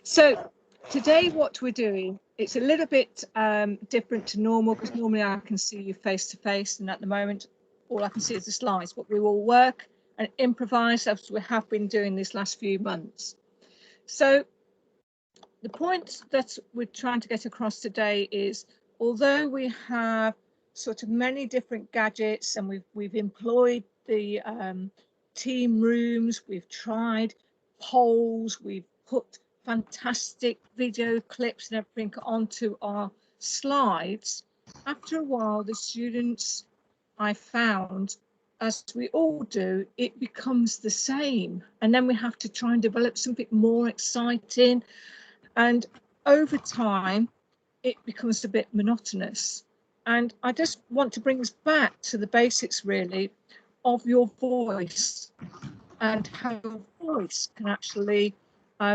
So today what we're doing, it's a little bit different to normal, because normally I can see you face to face, and at the moment all I can see is the slides, but we will work and improvise as we have been doing these last few months. So the point that we're trying to get across today is, although we have sort of many different gadgets and we've employed the team rooms, we've tried polls, we've put fantastic video clips and everything onto our slides, after a while the students, I found, as we all do, it becomes the same, and then we have to try and develop something more exciting, and over time it becomes a bit monotonous. And I just want to bring us back to the basics, really, of your voice and how your voice can actually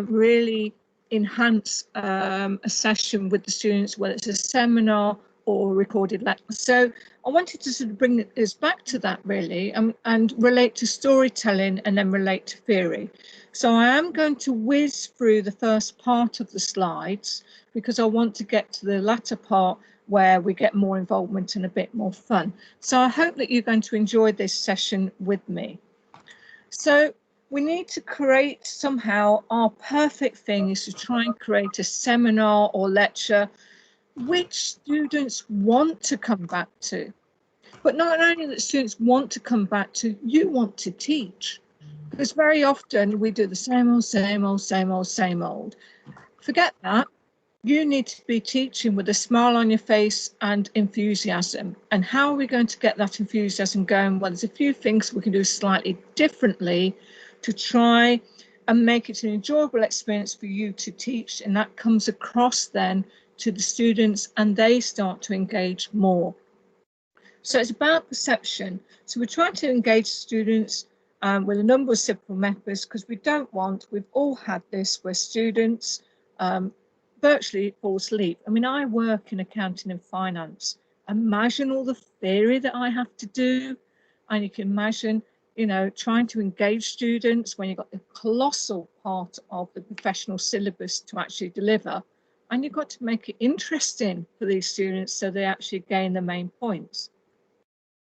really enhance a session with the students, whether it's a seminar or a recorded lecture. So I wanted to sort of bring us back to that, really, and relate to storytelling and then relate to theory. So I am going to whiz through the first part of the slides because I want to get to the latter part where we get more involvement and a bit more fun. So I hope that you're going to enjoy this session with me. So we need to create somehow, our perfect thing is to try and create a seminar or lecture which students want to come back to. But not only that students want to come back to, you want to teach. Because very often we do the same old, same old, same old, same old. Forget that. You need to be teaching with a smile on your face and enthusiasm. And how are we going to get that enthusiasm going? Well, there's a few things we can do slightly differently to try and make it an enjoyable experience for you to teach. And that comes across then to the students and they start to engage more. So it's about perception. So we're trying to engage students with a number of simple methods, because we don't want, we've all had this, where students virtually fall asleep. I mean, I work in accounting and finance. Imagine all the theory that I have to do. And you can imagine, you know, trying to engage students when you've got the colossal part of the professional syllabus to actually deliver. And you've got to make it interesting for these students so they actually gain the main points.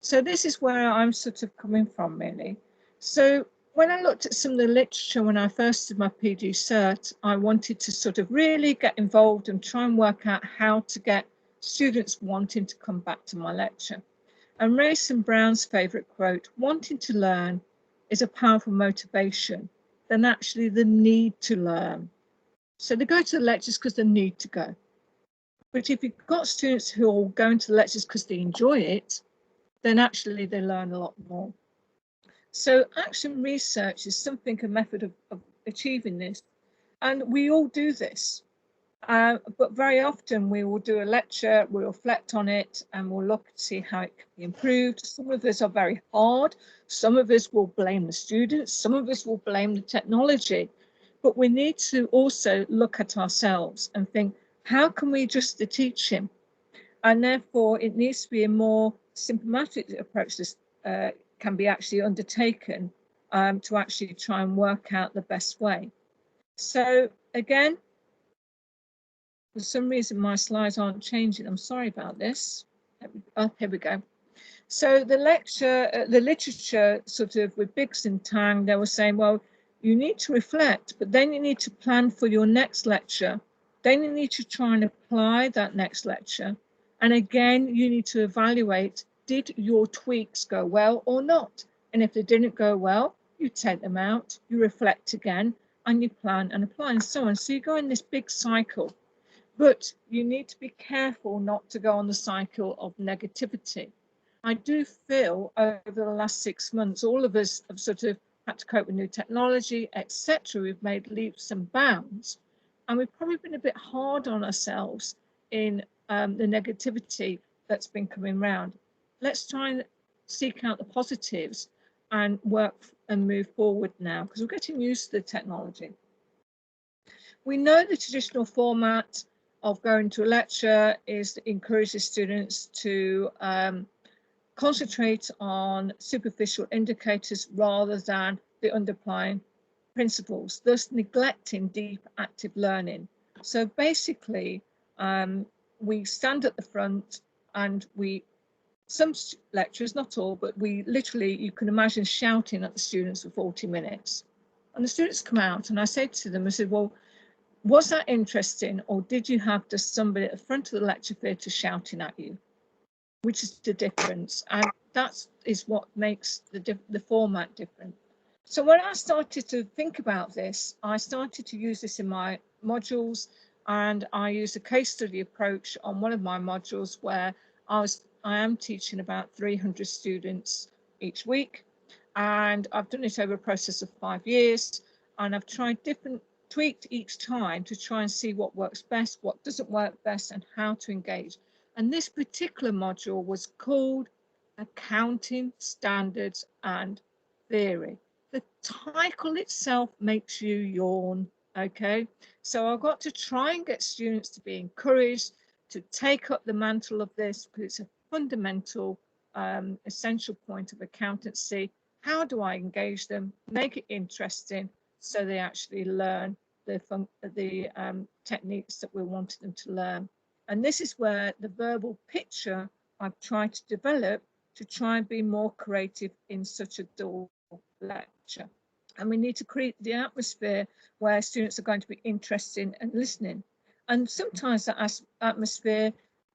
So this is where I'm sort of coming from, really. So when I looked at some of the literature when I first did my PG Cert, I wanted to sort of really get involved and try and work out how to get students wanting to come back to my lecture. And Rayson Brown's favourite quote, "Wanting to learn is a powerful motivation than actually the need to learn." So they go to the lectures because they need to go. But if you've got students who are going to the lectures because they enjoy it, then actually they learn a lot more. So action research is something, a method of achieving this. And we all do this. But very often we will do a lecture, we'll reflect on it, and we'll look to see how it can be improved. Some of us are very hard. Some of us will blame the students. Some of us will blame the technology. But we need to also look at ourselves and think, how can we adjust the teaching? And therefore, it needs to be a more symptomatic approach that can be actually undertaken to actually try and work out the best way. So again, for some reason, my slides aren't changing. I'm sorry about this. Oh, here we go. So the literature, sort of with Biggs and Tang, they were saying, well, you need to reflect, but then you need to plan for your next lecture. Then you need to try and apply that next lecture. And again, you need to evaluate, did your tweaks go well or not? And if they didn't go well, you take them out, you reflect again, and you plan and apply, and so on. So you go in this big cycle. But you need to be careful not to go on the cycle of negativity. I do feel over the last 6 months, all of us have sort of had to cope with new technology, etc. We've made leaps and bounds. And we've probably been a bit hard on ourselves in the negativity that's been coming around. Let's try and seek out the positives and work and move forward now, because we're getting used to the technology. We know the traditional format of going to a lecture is encourages students to concentrate on superficial indicators rather than the underlying principles, thus neglecting deep active learning. So basically, we stand at the front and some lecturers, not all, but we literally, you can imagine shouting at the students for 40 minutes. And the students come out and I say to them, I said, well, was that interesting, or did you have just somebody at the front of the lecture theatre shouting at you? Which is the difference, and that is what makes the format different. So when I started to think about this, I started to use this in my modules, and I used a case study approach on one of my modules where I am teaching about 300 students each week, and I've done it over a process of 5 years, and I've tried tweaked each time to try and see what works best, what doesn't work best, and how to engage. And this particular module was called Accounting Standards and Theory. The title itself makes you yawn, okay? So I've got to try and get students to be encouraged to take up the mantle of this, because it's a fundamental, essential point of accountancy. How do I engage them, make it interesting, so they actually learn the techniques that we wanted them to learn? And this is where the verbal picture I've tried to develop to try and be more creative in such a dull lecture. And we need to create the atmosphere where students are going to be interested and listening. And sometimes that atmosphere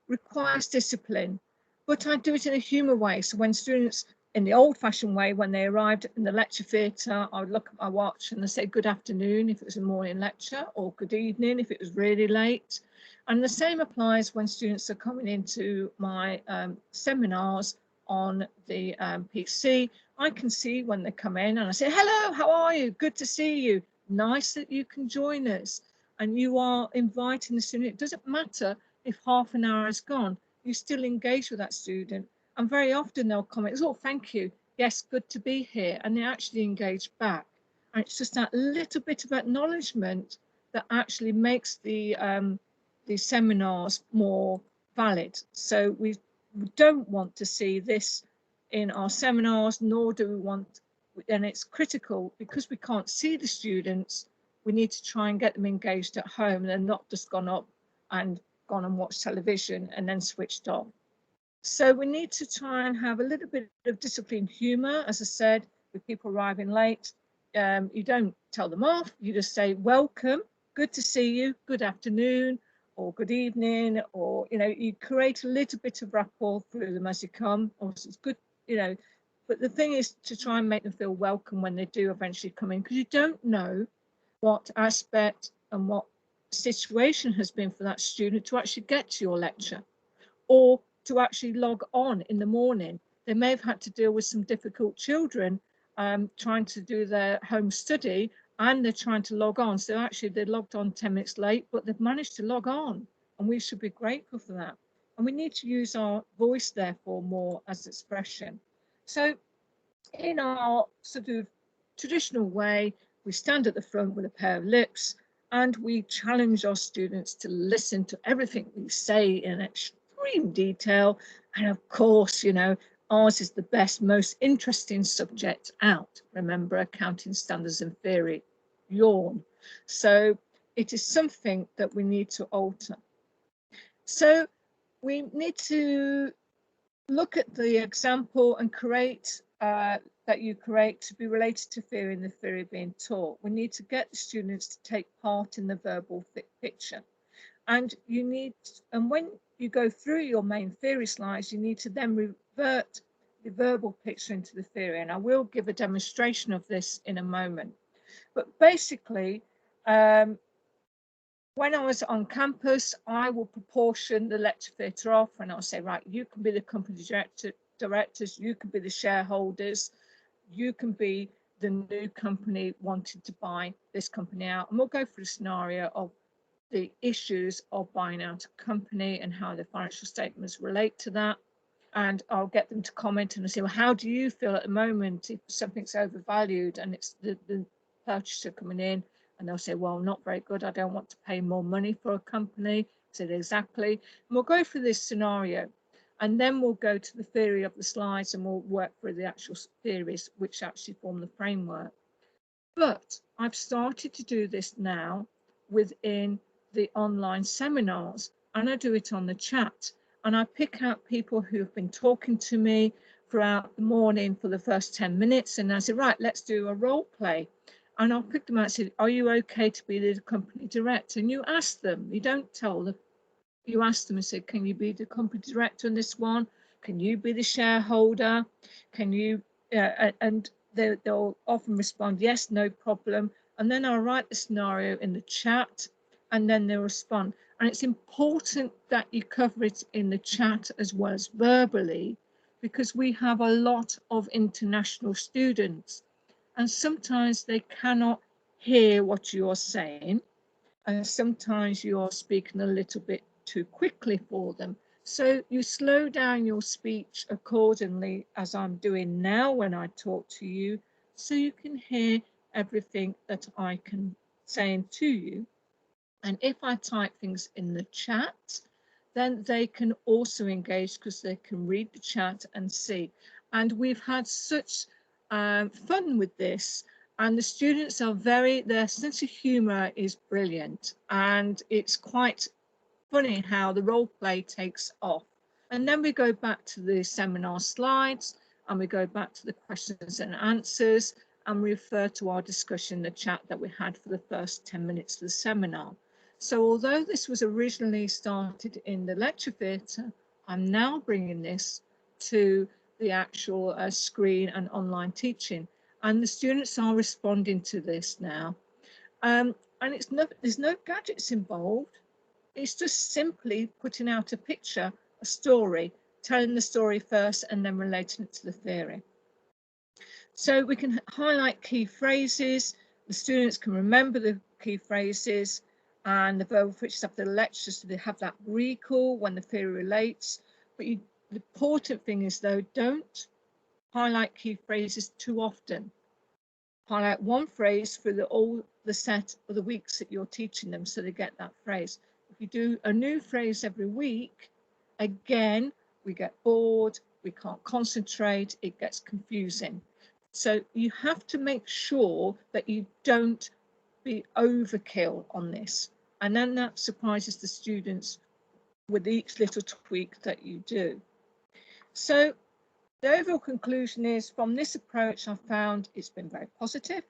requires discipline, but I do it in a humour way. So when students, in the old-fashioned way, when they arrived in the lecture theatre, I would look at my watch and I'd say good afternoon if it was a morning lecture, or good evening if it was really late. And the same applies when students are coming into my seminars on the PC. I can see when they come in and I say, hello, how are you? Good to see you. Nice that you can join us. And you are inviting the student. It doesn't matter if half an hour is gone. You still engage with that student. And very often they'll comment, oh, thank you. Yes, good to be here. And they actually engage back. And it's just that little bit of acknowledgement that actually makes the seminars more valid. So we don't want to see this in our seminars, nor do we want, and it's critical because we can't see the students, we need to try and get them engaged at home. They're not just gone and watched television and then switched off. So we need to try and have a little bit of disciplined humour, as I said, with people arriving late. You don't tell them off, you just say, welcome, good to see you, good afternoon, or good evening, or, you create a little bit of rapport through them as you come. Or it's good, but the thing is to try and make them feel welcome when they do eventually come in, because you don't know what aspect and what situation has been for that student to actually get to your lecture, or to actually log on in the morning. They may have had to deal with some difficult children trying to do their home study, and they're trying to log on. So actually they logged on 10 minutes late, but they've managed to log on, and we should be grateful for that. And we need to use our voice, therefore, more as expression. So in our sort of traditional way, we stand at the front with a pair of lips, and we challenge our students to listen to everything we say in extreme detail. And of course, ours is the best, most interesting subject out. Remember, accounting standards and theory. Yawn. So it is something that we need to alter. So we need to look at the example and create that you create to be related to theory and the theory being taught. We need to get the students to take part in the verbal picture. And when you go through your main theory slides, you need to then revert the verbal picture into the theory. And I will give a demonstration of this in a moment. But basically, when I was on campus, I will proportion the lecture theatre off, and I'll say, right, you can be the company directors, you can be the shareholders, you can be the new company wanting to buy this company out. And we'll go through the scenario of the issues of buying out a company and how the financial statements relate to that. And I'll get them to comment and say, well, how do you feel at the moment if something's overvalued and it's the purchaser coming in? And they'll say, well, not very good. I don't want to pay more money for a company. I said, exactly. And we'll go through this scenario. And then we'll go to the theory of the slides, and we'll work through the actual theories which actually form the framework. But I've started to do this now within the online seminars, and I do it on the chat. And I pick out people who've been talking to me throughout the morning for the first 10 minutes. And I say, right, let's do a role play. And I'll pick them out and say, are you okay to be the company director? And you ask them, you don't tell them, you ask them and say, can you be the company director on this one? Can you be the shareholder? Can you, and they'll often respond, yes, no problem. And then I'll write the scenario in the chat and then they'll respond. And it's important that you cover it in the chat as well as verbally, because we have a lot of international students and sometimes they cannot hear what you're saying. And sometimes you're speaking a little bit too quickly for them. So you slow down your speech accordingly, as I'm doing now when I talk to you, so you can hear everything that I can say to you. And if I type things in the chat, then they can also engage because they can read the chat and see. And we've had such fun with this. And the students are their sense of humour is brilliant. And it's quite funny how the role play takes off. And then we go back to the seminar slides and we go back to the questions and answers and we refer to our discussion, the chat that we had for the first 10 minutes of the seminar. So although this was originally started in the lecture theatre, I'm now bringing this to the actual screen and online teaching. And the students are responding to this now. And there's no gadgets involved. It's just simply putting out a picture, a story, telling the story first and then relating it to the theory. So we can highlight key phrases. The students can remember the key phrases and the verbal features of the lecture, so they have that recall when the theory relates. But the important thing is, though, don't highlight key phrases too often. Highlight one phrase for all the set of the weeks that you're teaching them so they get that phrase. If you do a new phrase every week, again, we get bored, we can't concentrate, it gets confusing. So you have to make sure that you don't be overkill on this. And then that surprises the students with each little tweak that you do. So the overall conclusion is, from this approach, I've found it's been very positive.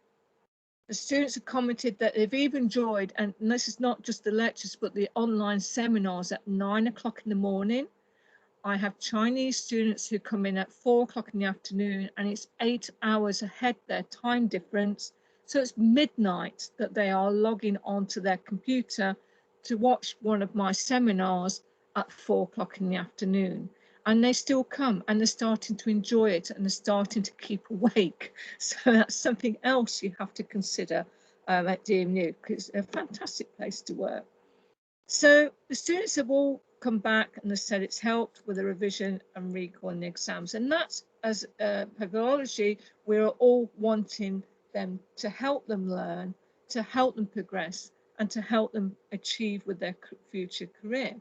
The students have commented that they've even enjoyed, and this is not just the lectures, but the online seminars at 9 o'clock in the morning. I have Chinese students who come in at 4 o'clock in the afternoon, and it's 8 hours ahead their time difference. So it's midnight that they are logging onto their computer to watch one of my seminars at 4 o'clock in the afternoon. And they still come and they're starting to enjoy it and they're starting to keep awake. So that's something else you have to consider at DMU, because it's a fantastic place to work. So the students have all come back and they said it's helped with the revision and recall in the exams. And that's, as pedagogy, we're all wanting them to help them learn, to help them progress, and to help them achieve with their future career.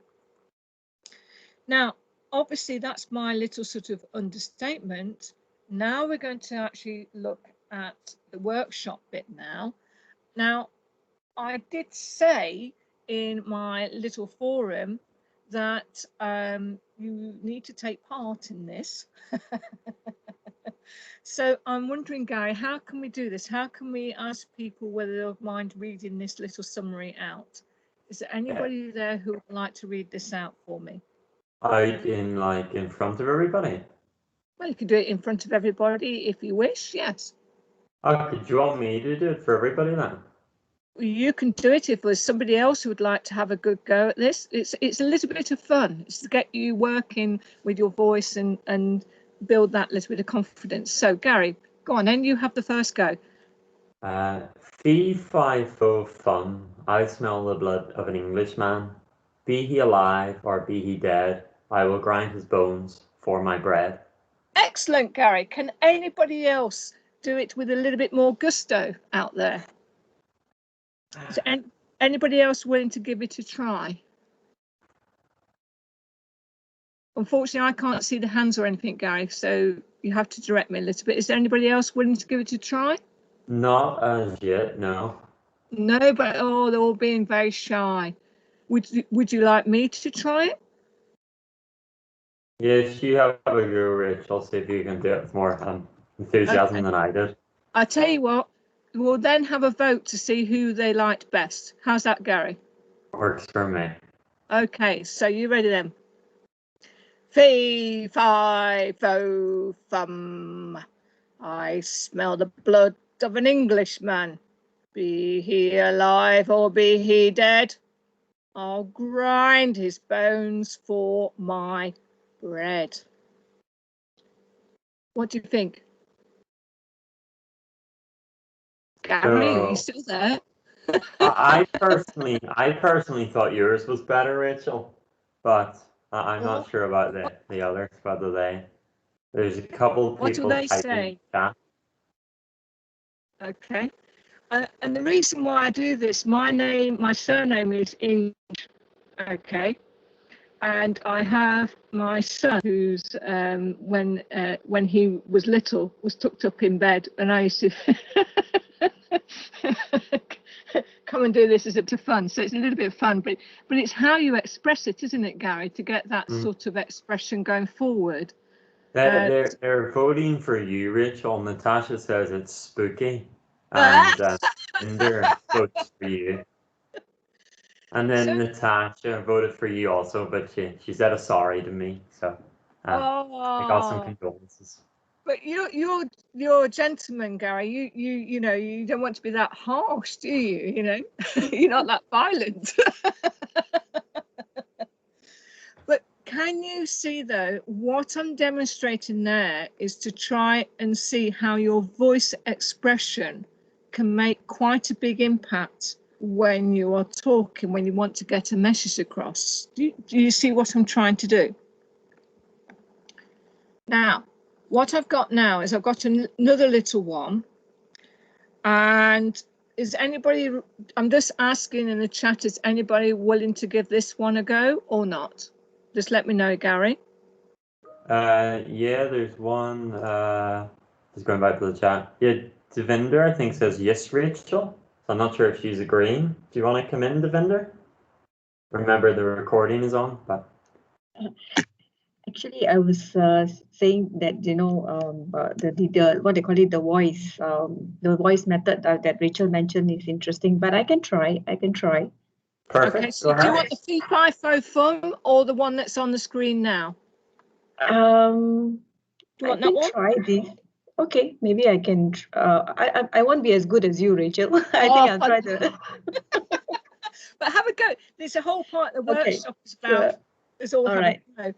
Now, obviously, that's my little sort of understatement. Now we're going to actually look at the workshop bit now. Now, I did say in my little forum that you need to take part in this. So I'm wondering, Gary, how can we do this? How can we ask people whether they'll mind reading this little summary out? Is there anybody there who would like to read this out for me? Out in front of everybody? Well, you can do it in front of everybody if you wish, yes. Okay, do you want me to do it for everybody then? You can do it if there's somebody else who would like to have a good go at this. It's a little bit of fun. It's to get you working with your voice and build that little bit of confidence. So, Gary, go on, then you have the first go. Fee, fi, fo, fum, I smell the blood of an Englishman. Be he alive or be he dead, I will grind his bones for my bread. Excellent, Gary. Can anybody else do it with a little bit more gusto out there? Is anybody else willing to give it a try? Unfortunately, I can't see the hands or anything, Gary, so you have to direct me a little bit. Is there anybody else willing to give it a try? Not as yet, no. No, but oh, they're all being very shy. Would you like me to try it? Yes, you have a go, Rich. I'll see if you can do it with more enthusiasm Okay. than I did. I tell you what, we'll then have a vote to see who they liked best. How's that, Gary? Works for me. Okay, so you ready then? Fee, fi, fo, fum. I smell the blood of an Englishman. Be he alive or be he dead, I'll grind his bones for my bread. What do you think? Gary, are you So still there? I personally thought yours was better, Rachel, but I'm Well, not sure about the others, whether there's a couple of what do people they typing in say? chat. Okay. And the reason why I do this, my surname is English, okay? And I have my son who's, when he was little, was tucked up in bed, and I used to come and do this as a bit of fun. So it's a little bit of fun, but it's how you express it, isn't it, Gary, to get that sort of expression going forward. They're voting for you, Rachel. Natasha says it's spooky, and Cinder votes for you. And then So, Natasha voted for you also, but she said a sorry to me, so I got some oh, condolences. but you're a gentleman, Gary. You know you don't want to be that harsh, do you? You know, you're not that violent. But can you see though, what I'm demonstrating there is to try and see how your voice expression can make quite a big impact when you are talking, when you want to get a message across. Do you see what I'm trying to do? Now, what I've got now is I've got another little one. And is anybody, I'm just asking in the chat, is anybody willing to give this one a go or not? Just let me know, Gary. Yeah, there's one. Just going back to the chat. Yeah, Devinder, I think, says yes, Rachel. So I'm not sure if she's agreeing. Do you want to come in, Devinder? Remember, the recording is on, but Actually, I was saying that the what they call it, the voice method that Rachel mentioned is interesting, but I can try. perfect. Okay, so do you want the Fifo phone or the one that's on the screen now? Do you want that one? Try this. Okay, maybe I can. I won't be as good as you, Rachel. I think I'll try the. But have a go. There's a whole part of the workshop is about. Sure. It's all right. A go.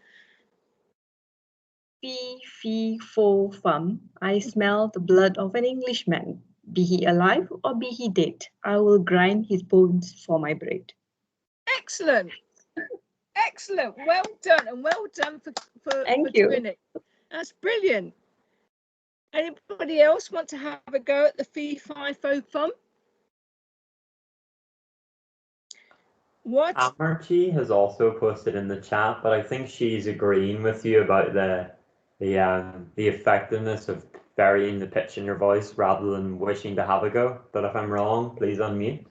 Fifo fum. I smell the blood of an Englishman. Be he alive or be he dead, I will grind his bones for my bread. Excellent. Excellent. Well done, and well done for doing it. That's brilliant. Anybody else want to have a go at the Fifo fum? What? Amarchi has also posted in the chat, but I think she's agreeing with you about the effectiveness of varying the pitch in your voice rather than wishing to have a go. But if I'm wrong, please unmute.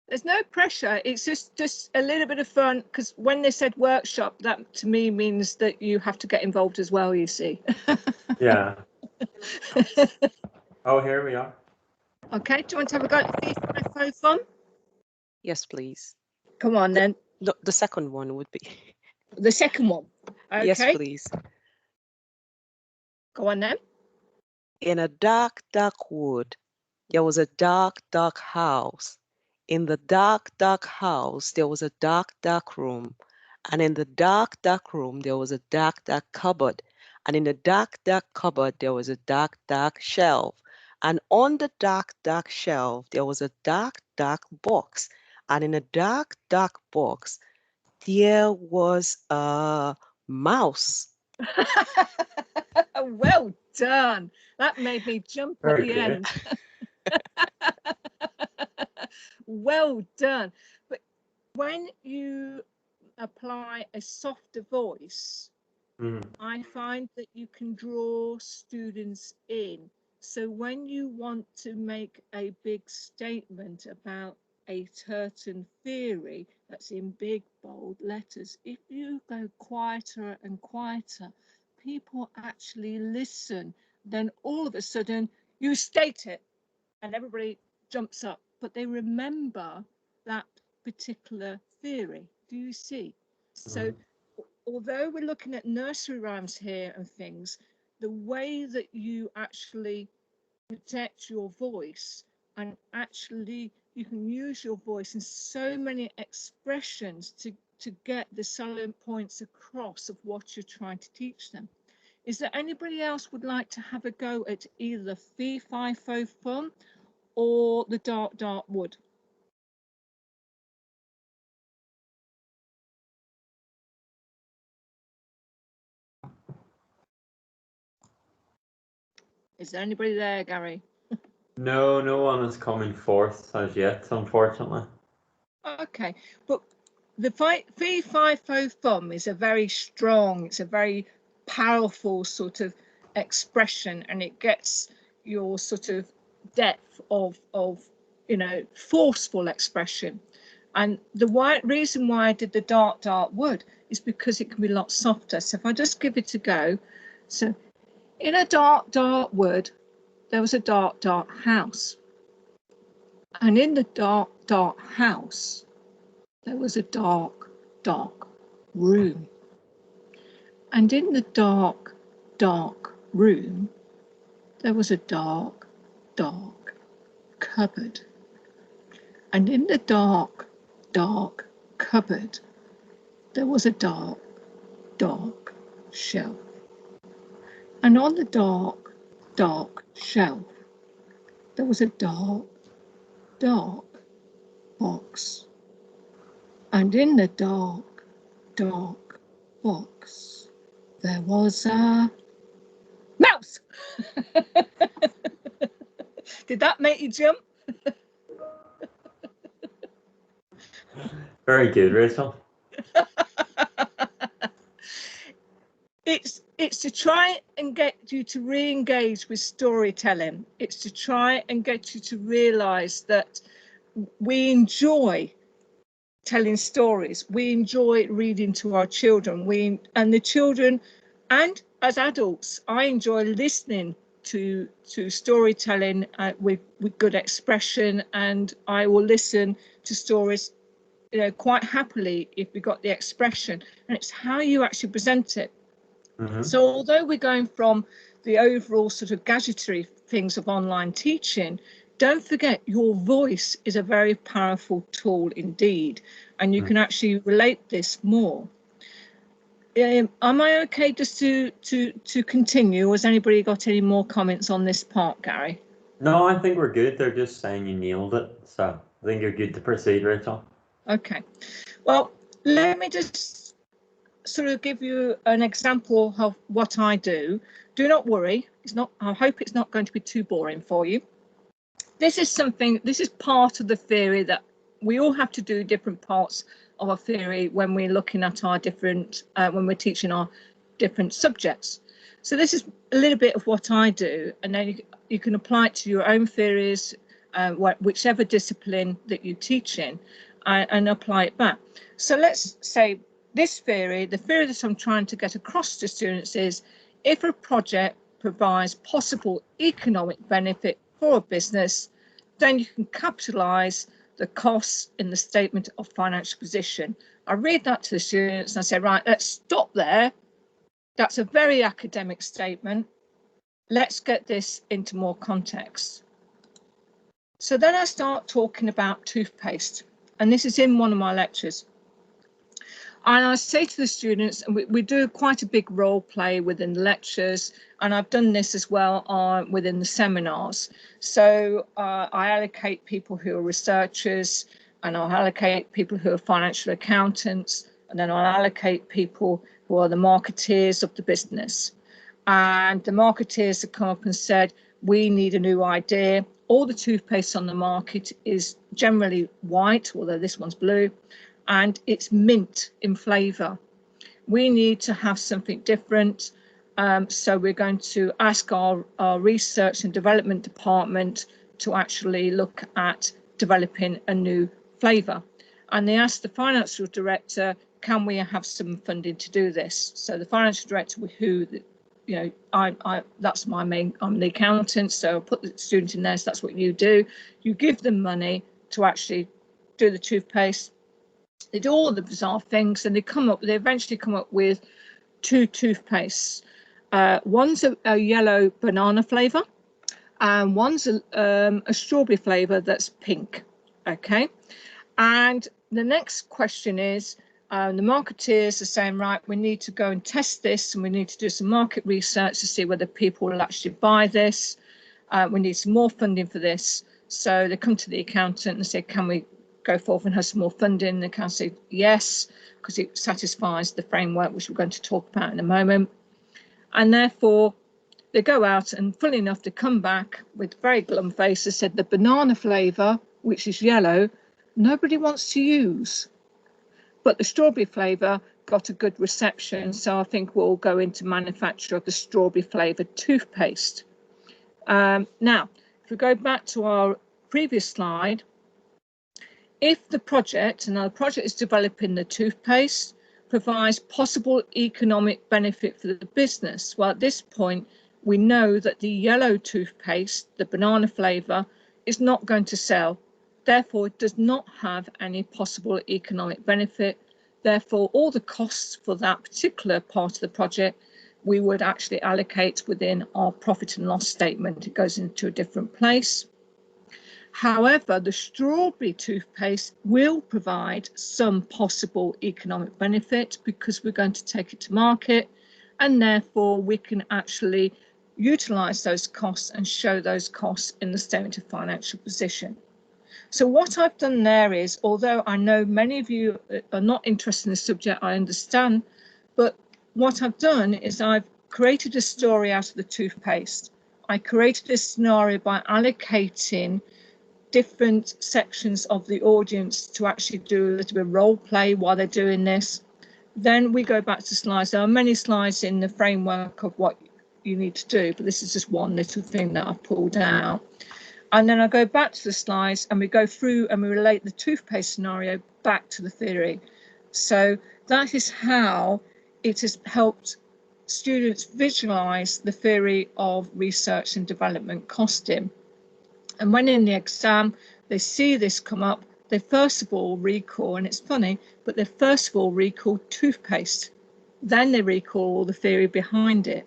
There's no pressure. It's just a little bit of fun, because when they said workshop, that to me means that you have to get involved as well, you see. Yeah. Oh, here we are. Okay, do you want to have a go at the Fifo fum? Yes, please. Come on then. The second one would be. The second one. Okay. Yes, please. Go on then. In a dark, dark wood, there was a dark, dark house. In the dark, dark house, there was a dark, dark room. And in the dark, dark room, there was a dark, dark cupboard. And in the dark, dark cupboard, there was a dark, dark shelf. And on the dark, dark shelf, there was a dark, dark box. And in a dark, dark box, there was a mouse. Well done. That made me jump at the end. Well done. But when you apply a softer voice, I find that you can draw students in. So when you want to make a big statement about a certain theory that's in big bold letters, if you go quieter and quieter, people actually listen. Then all of a sudden you state it and everybody jumps up, but they remember that particular theory. Do you see? So although we're looking at nursery rhymes here and things, the way that you actually protect your voice, and actually you can use your voice in so many expressions to get the salient points across of what you're trying to teach them. Is there anybody else would like to have a go at either the Fee Fi Fo Fum or the Dark Dark Wood? Is there anybody there, Gary? No, no one is coming forth as yet, unfortunately. Okay, but the Fee Fi Fo Fum is a very strong, it's a very powerful sort of expression, and it gets your sort of depth of you know, forceful expression. And the reason why I did the Dark Dark Wood is because it can be a lot softer. So if I just give it a go, so in a dark dark wood there was a dark dark house, and in the dark dark house there was a dark dark room, and in the dark dark room there was a dark dark cupboard, and in the dark dark cupboard there was a dark dark shelf, and on the dark dark shelf there was a dark dark box, and in the dark dark box there was a mouse. Did that make you jump? Very good, Rachel. It's to try and get you to re-engage with storytelling. It's to try and get you to realize that we enjoy telling stories. We enjoy reading to our children. And the children, and as adults, I enjoy listening to storytelling with good expression, and I will listen to stories, you know, quite happily if we got the expression, and it's how you actually present it. So although we're going from the overall sort of gadgetry things of online teaching, don't forget your voice is a very powerful tool indeed, and you can actually relate this more. Am I okay just to continue? Has anybody got any more comments on this part, Gary? No, I think we're good. They're just saying you nailed it. So I think you're good to proceed, Rachel. Okay. Well, let me just sort of give you an example of what I do. Do not worry. It's not, I hope it's not going to be too boring for you. This is part of the theory that we all have to do different parts of our theory when we're looking at our different, when we're teaching our different subjects. So this is a little bit of what I do, and then you can apply it to your own theories, whichever discipline that you teach in, and apply it back. So let's say this theory, the theory that I'm trying to get across to students is, if a project provides possible economic benefit for a business, then you can capitalise the costs in the statement of financial position. I read that to the students and I say, right, let's stop there. That's a very academic statement. Let's get this into more context. So then I start talking about toothpaste, and this is in one of my lectures. And I say to the students, and we do quite a big role play within the lectures, and I've done this as well within the seminars. So I allocate people who are researchers, and I'll allocate people who are financial accountants, and then I'll allocate people who are the marketeers of the business. And the marketeers have come up and said, we need a new idea. All the toothpaste on the market is generally white, although this one's blue, and it's mint in flavour. We need to have something different. So we're going to ask our research and development department to actually look at developing a new flavour. And they asked the financial director, can we have some funding to do this? So the financial director, who, you know, that's my main, I'm the accountant, so I'll put the student in there, so that's what you do. You give them money to actually do the toothpaste. They do all the bizarre things, and they eventually come up with 2 toothpastes. One's a yellow banana flavour, and one's a strawberry flavour that's pink. Okay, and the next question is, the marketeers are saying, right, we need to go and test this, and we need to do some market research to see whether people will actually buy this. We need some more funding for this. So they come to the accountant and say, can we go forth and have some more funding? The accountant say yes, because it satisfies the framework, which we're going to talk about in a moment. And therefore, they go out, and funnily enough, they come back with very glum faces, said the banana flavour, which is yellow, nobody wants to use. But the strawberry flavour got a good reception, so I think we'll go into manufacture of the strawberry flavoured toothpaste. Now, if we go back to our previous slide, if the project, and our project is developing the toothpaste, provides possible economic benefit for the business, well, at this point, we know that the yellow toothpaste, the banana flavour, is not going to sell. Therefore, it does not have any possible economic benefit. Therefore, all the costs for that particular part of the project, we would actually allocate within our profit and loss statement. It goes into a different place. However, the strawberry toothpaste will provide some possible economic benefit because we're going to take it to market, and therefore we can actually utilise those costs and show those costs in the statement of financial position. So what I've done there is, although I know many of you are not interested in the subject, I understand, but what I've done is I've created a story out of the toothpaste. I created a scenario by allocating different sections of the audience to actually do a little bit of role play while they're doing this. Then we go back to slides. There are many slides in the framework of what you need to do, but this is just one little thing that I've pulled out. And then I go back to the slides and we go through and we relate the toothpaste scenario back to the theory. So that is how it has helped students visualize the theory of research and development costing. And when in the exam, they see this come up, they first of all recall, and it's funny, but they first of all recall toothpaste. Then they recall all the theory behind it.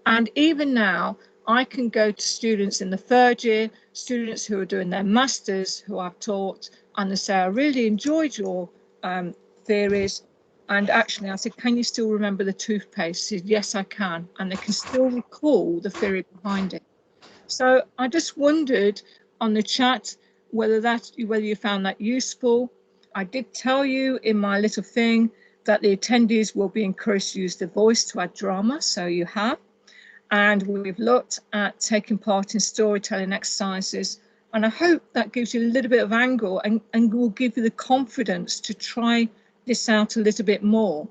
And even now, I can go to students in the 3rd year, students who are doing their masters, who I've taught, and they say, I really enjoyed your theories. And actually, I said, can you still remember the toothpaste? He said, yes, I can. And they can still recall the theory behind it. So I just wondered on the chat whether you found that useful. I did tell you in my little thing that the attendees will be encouraged to use their voice to add drama, so you have. And we've looked at taking part in storytelling exercises, and I hope that gives you a little bit of angle and will give you the confidence to try this out a little bit more.